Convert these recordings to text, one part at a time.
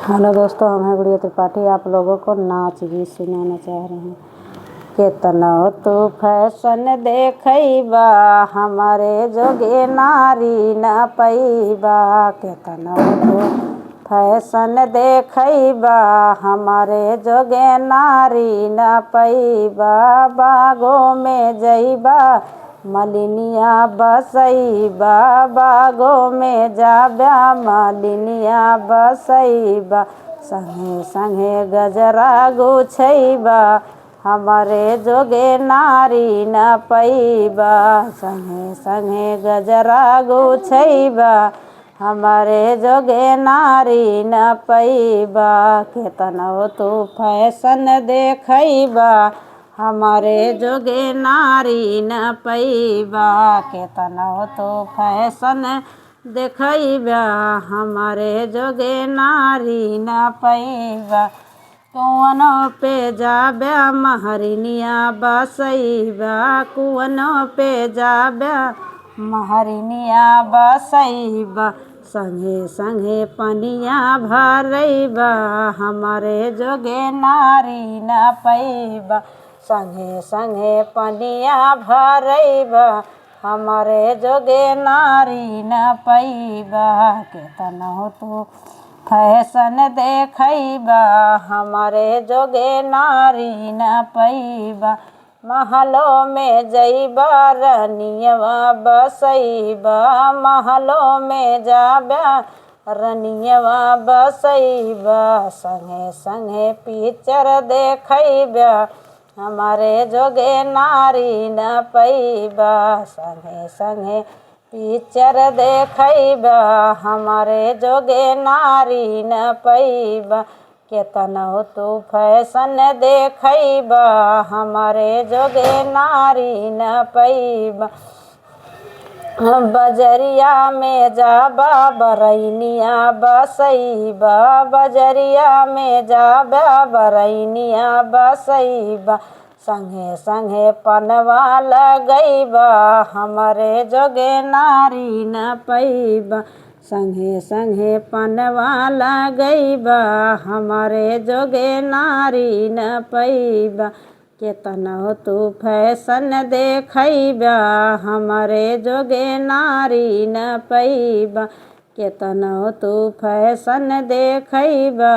Hello दोस्तों, हम हैं गुड़िया त्रिपाठी। आप लोगों को नाच गीत सुनाना चाह रहे हैं। केतना तू फैशन देखइबा, हमारे जोगे नारी न पैबा। केतना तू फैशन देखइबा, हमारे जोगे नारी न पैबा। बागों में जइबा, मलिनिया बसइबा। बागों में जाबा, मलिनिया बसइबा। संगे संगे गजरा गुछइबा, हमारे जोगे नारी न पैबा। संगे संगे गजरा गुछइबा, हमारे जोगे नारी न पैबा। केतना तू फैशन देखइबा, हमारे जोगे नारी न पैबा। केतना तू फैशन देखइबा, हमारे जोगे नारी न पैबा। कुआनो पे जाबा, महरिनिया बसइबा। कुआनो पे जाबा, महरिनिया बसइबा। संगे संगे पनिया भरइबा, हमारे जोगे नारी न पैबा। संगे संगे पनिया भरइबा, हमारे जोगे नारी न पैबा। केतना तू फैशन देखइबा, हमारे जोगे नारी न पैबा। महलों में जइबा, रनियवा बसइबा। महलों में जाबा, रनियवा बसइबा। संगे संगे पिक्चर देखइबा, हमारे जोगे नारी न पैबा। संगे संगे पिक्चर देखइबा, हमारे जोगे नारी न पैबा। केतना तू फैशन देखइबा, हमारे जोगे नारी न पैबा। बजरिया में जाबा, बरैनिया बसइबा। बजरिया में जाबा, बरैनिया बसइबा। संगे संगे पनवा लगइबा, हमारे जोगे नारी न पैबा। संगे संगे पनवा लगइबा, हमारे जोगे नारी न पैबा। केतना तू फैशन देखइबा, हमारे जोगे नारी न पैबा। केतना तू फैशन देखइबा,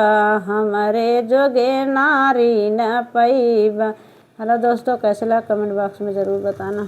हमारे जोगे नारी न पैबा। हेलो दोस्तों, कैसे लगा कमेंट बॉक्स में ज़रूर बताना।